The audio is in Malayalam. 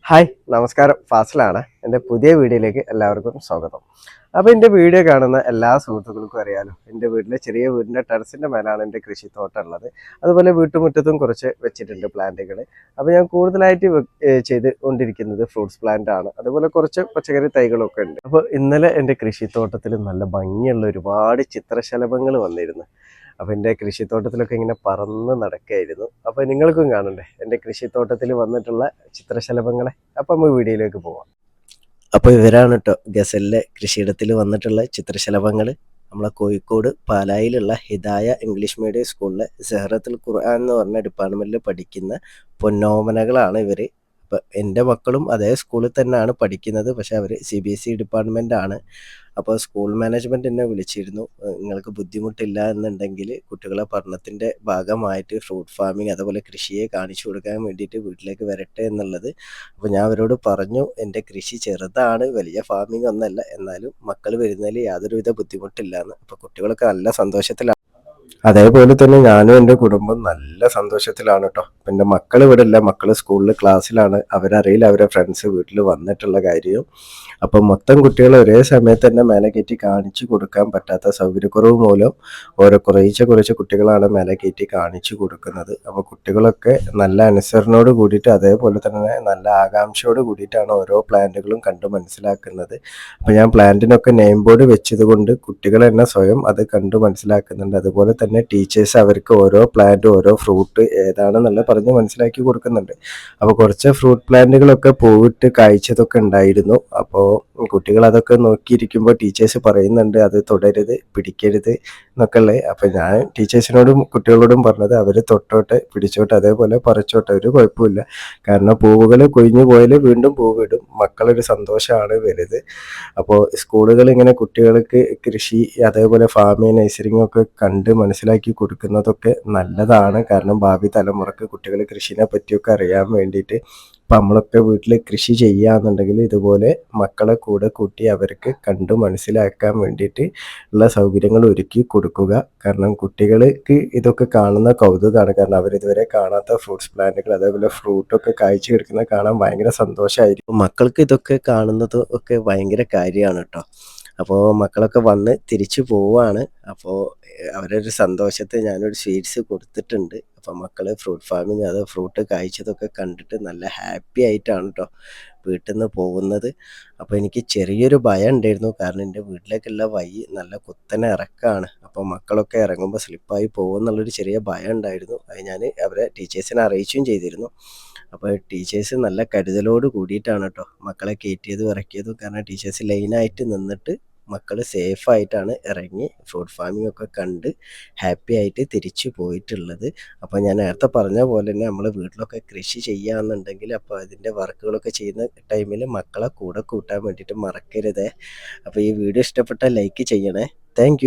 ഹായ് നമസ്കാരം, ഫാസിലാണ്. എൻ്റെ പുതിയ വീഡിയോയിലേക്ക് എല്ലാവർക്കും സ്വാഗതം. അപ്പോൾ എൻ്റെ വീഡിയോ കാണുന്ന എല്ലാ സുഹൃത്തുക്കൾക്കും അറിയാലോ, എൻ്റെ ചെറിയ വീടിൻ്റെ ടെറസിൻ്റെ മേലാണ് എൻ്റെ കൃഷിത്തോട്ടം ഉള്ളത്. അതുപോലെ വീട്ടുമുറ്റത്തും കുറച്ച് വെച്ചിട്ടുണ്ട് പ്ലാന്റുകൾ. അപ്പോൾ ഞാൻ കൂടുതലായിട്ട് ചെയ്ത് കൊണ്ടിരിക്കുന്നത് ഫ്രൂട്ട്സ് പ്ലാന്റ് ആണ്. അതുപോലെ കുറച്ച് പച്ചക്കറി തൈകളൊക്കെ ഉണ്ട്. അപ്പോൾ ഇന്നലെ എൻ്റെ കൃഷിത്തോട്ടത്തിൽ നല്ല ഭംഗിയുള്ള ഒരുപാട് ചിത്രശലഭങ്ങൾ വന്നിരുന്നു. അപ്പോൾ എൻ്റെ കൃഷിത്തോട്ടത്തിലൊക്കെ ഇങ്ങനെ പറന്ന് നടക്കുകയായിരുന്നു. അപ്പോൾ നിങ്ങൾക്കും കാണണ്ടേ എൻ്റെ കൃഷിത്തോട്ടത്തിൽ വന്നിട്ടുള്ള ചിത്രശലഭങ്ങളെ? അപ്പം നമുക്ക് വീഡിയോയിലേക്ക് പോവാം. അപ്പോൾ ഇവരാണ് കേട്ടോ ഗസലിലെ കൃഷിയിടത്തിൽ വന്നിട്ടുള്ള ചിത്രശലഭങ്ങൾ. നമ്മളെ കോഴിക്കോട് പാലായിലുള്ള ഹിദായ ഇംഗ്ലീഷ് മീഡിയം സ്കൂളിലെ സെഹ്റത്തുൽ ഖുർആൻ എന്ന് പറഞ്ഞ ഡിപ്പാർട്ട്മെൻറ്റിൽ പഠിക്കുന്ന പൊന്നോമനകളാണ് ഇവർ. അപ്പം എൻ്റെ മക്കളും അതേ സ്കൂളിൽ തന്നെയാണ് പഠിക്കുന്നത്. പക്ഷെ അവർ CBSE ഡിപ്പാർട്ട്മെൻറ്റാണ്. അപ്പോൾ സ്കൂൾ മാനേജ്മെൻറ്റ് എന്നെ വിളിച്ചിരുന്നു. നിങ്ങൾക്ക് ബുദ്ധിമുട്ടില്ല എന്നുണ്ടെങ്കിൽ കുട്ടികളെ പഠനത്തിൻ്റെ ഭാഗമായിട്ട് ഫ്രൂട്ട് ഫാമിംഗ് അതുപോലെ കൃഷിയെ കാണിച്ചു കൊടുക്കാൻ വേണ്ടിയിട്ട് വീട്ടിലേക്ക് വരട്ടെ എന്നുള്ളത്. അപ്പോൾ ഞാൻ അവരോട് പറഞ്ഞു, എൻ്റെ കൃഷി ചെറുതാണ്, വലിയ ഫാമിംഗ് ഒന്നല്ല, എന്നാലും മക്കൾ വരുന്നതിൽ യാതൊരുവിധ ബുദ്ധിമുട്ടില്ല എന്ന്. അപ്പോൾ കുട്ടികളൊക്കെ നല്ല സന്തോഷത്തിലാണ്. അതേപോലെ തന്നെ ഞാനും എൻ്റെ കുടുംബം നല്ല സന്തോഷത്തിലാണ് കേട്ടോ. എൻ്റെ മക്കൾ ഇവിടെ ഇല്ല, മക്കൾ സ്കൂളിൽ ക്ലാസ്സിലാണ്. അവരറിയില്ല അവരെ ഫ്രണ്ട്സ് വീട്ടിൽ വന്നിട്ടുള്ള കാര്യം. അപ്പം മൊത്തം കുട്ടികൾ ഒരേ സമയത്ത് തന്നെ മേലെ കയറ്റി കാണിച്ചു കൊടുക്കാൻ പറ്റാത്ത സൗകര്യക്കുറവ് മൂലം കുറച്ച് കുട്ടികളാണ് മേലെ കയറ്റി കാണിച്ചു കൊടുക്കുന്നത്. അപ്പോൾ കുട്ടികളൊക്കെ നല്ല അനുസരണയോട് കൂടിയിട്ട് അതേപോലെ തന്നെ നല്ല ആകാംക്ഷയോട് കൂടിയിട്ടാണ് ഓരോ പ്ലാന്റുകളും കണ്ട് മനസ്സിലാക്കുന്നത്. അപ്പോൾ ഞാൻ പ്ലാന്റിനൊക്കെ നെയിം ബോർഡ് വെച്ചത് കൊണ്ട് കുട്ടികൾ തന്നെ സ്വയം അത് കണ്ട് മനസ്സിലാക്കുന്നുണ്ട്. അതുപോലെ തന്നെ ടീച്ചേഴ്സ് അവർക്ക് ഓരോ പ്ലാന്റ് ഓരോ ഫ്രൂട്ട് ഏതാണെന്നുള്ള പറഞ്ഞ് മനസ്സിലാക്കി കൊടുക്കുന്നുണ്ട്. അപ്പോൾ കുറച്ച് ഫ്രൂട്ട് പ്ലാന്റുകളൊക്കെ പൂവിട്ട് കായ്ച്ചതൊക്കെ ഉണ്ടായിരുന്നു. അപ്പോൾ കുട്ടികൾ അതൊക്കെ നോക്കിയിരിക്കുമ്പോൾ ടീച്ചേഴ്സ് പറയുന്നുണ്ട് അത് തൊടരുത്, പിടിക്കരുത് എന്നൊക്കെ ഉള്ളത്. അപ്പോൾ ഞാൻ ടീച്ചേഴ്സിനോടും കുട്ടികളോടും പറഞ്ഞത് അവർ തൊട്ടോട്ടെ, പിടിച്ചോട്ടെ, അതേപോലെ പറിച്ചോട്ടെ, ഒരു കുഴപ്പമില്ല. കാരണം പൂവുകൾ കൊഴിഞ്ഞു പോയാൽ വീണ്ടും പൂവിടും. മക്കളൊരു സന്തോഷമാണ് വലുത്. അപ്പോൾ സ്കൂളുകൾ ഇങ്ങനെ കുട്ടികൾക്ക് കൃഷി അതേപോലെ ഫാമിംഗ് നഴ്സറിങ് ഒക്കെ കണ്ട് മനസ്സിലാക്കി കൊടുക്കുന്നതൊക്കെ നല്ലതാണ്. കാരണം ഭാവി തലമുറക്ക് കുട്ടികൾ കൃഷിനെ പറ്റിയൊക്കെ അറിയാൻ വേണ്ടിയിട്ട്. അപ്പം നമ്മളൊക്കെ വീട്ടിൽ കൃഷി ചെയ്യുകയാണെന്നുണ്ടെങ്കിൽ ഇതുപോലെ മക്കളെ കൂടെ കൂട്ടി അവർക്ക് കണ്ടു മനസ്സിലാക്കാൻ വേണ്ടിയിട്ട് ഉള്ള സൗകര്യങ്ങൾ ഒരുക്കി കൊടുക്കുക. കാരണം കുട്ടികൾക്ക് ഇതൊക്കെ കാണുന്ന കൗതുകമാണ്. കാരണം അവരിതുവരെ കാണാത്ത ഫ്രൂട്ട്സ് പ്ലാന്റുകൾ അതേപോലെ ഫ്രൂട്ടൊക്കെ കായ്ച്ചു കിടക്കുന്നത് കാണാൻ ഭയങ്കര സന്തോഷമായിരിക്കും. മക്കൾക്ക് ഇതൊക്കെ കാണുന്നത് ഒക്കെ ഭയങ്കര കാര്യമാണ് കേട്ടോ. അപ്പോൾ മക്കളൊക്കെ വന്ന് തിരിച്ചു പോവുകയാണ്. അപ്പോൾ അവരൊരു സന്തോഷത്തിൽ ഞാനൊരു സ്വീറ്റ്സ് കൊടുത്തിട്ടുണ്ട്. അപ്പോൾ മക്കൾ ഫ്രൂട്ട് ഫാമിങ് അത് ഫ്രൂട്ട് കായ്ച്ചതൊക്കെ കണ്ടിട്ട് നല്ല ഹാപ്പി ആയിട്ടാണ് കേട്ടോ വീട്ടിൽ നിന്ന് പോകുന്നത്. അപ്പോൾ എനിക്ക് ചെറിയൊരു ഭയം ഉണ്ടായിരുന്നു. കാരണം എൻ്റെ വീട്ടിലേക്കുള്ള വഴി നല്ല കുത്തനെ ഇറക്കമാണ്. അപ്പോൾ മക്കളൊക്കെ ഇറങ്ങുമ്പോൾ സ്ലിപ്പായി പോകുമെന്നുള്ളൊരു ചെറിയ ഭയം ഉണ്ടായിരുന്നു. അത് ഞാൻ അവരെ ടീച്ചേഴ്സിനെ അറിയിച്ചും ചെയ്തിരുന്നു. അപ്പോൾ ടീച്ചേഴ്സ് നല്ല കരുതലോട് കൂടിയിട്ടാണ് കേട്ടോ മക്കളെ കയറ്റിയതും ഇറക്കിയതും. കാരണം ടീച്ചേഴ്സ് ലൈനായിട്ട് നിന്നിട്ട് മക്കൾ സേഫായിട്ടാണ് ഇറങ്ങി ഫ്രൂട്ട് ഫാമിംഗ് ഒക്കെ കണ്ട് ഹാപ്പി ആയിട്ട് തിരിച്ചു പോയിട്ടുള്ളത്. അപ്പോൾ ഞാൻ നേരത്തെ പറഞ്ഞ പോലെ തന്നെ നമ്മൾ വീട്ടിലൊക്കെ കൃഷി ചെയ്യുകയാണെന്നുണ്ടെങ്കിൽ അപ്പോൾ അതിൻ്റെ വർക്കുകളൊക്കെ ചെയ്യുന്ന ടൈമിൽ മക്കളെ കൂടെ കൂട്ടാൻ വേണ്ടിയിട്ട് മറക്കരുതേ. അപ്പോൾ ഈ വീഡിയോ ഇഷ്ടപ്പെട്ടാൽ ലൈക്ക് ചെയ്യണേ. താങ്ക്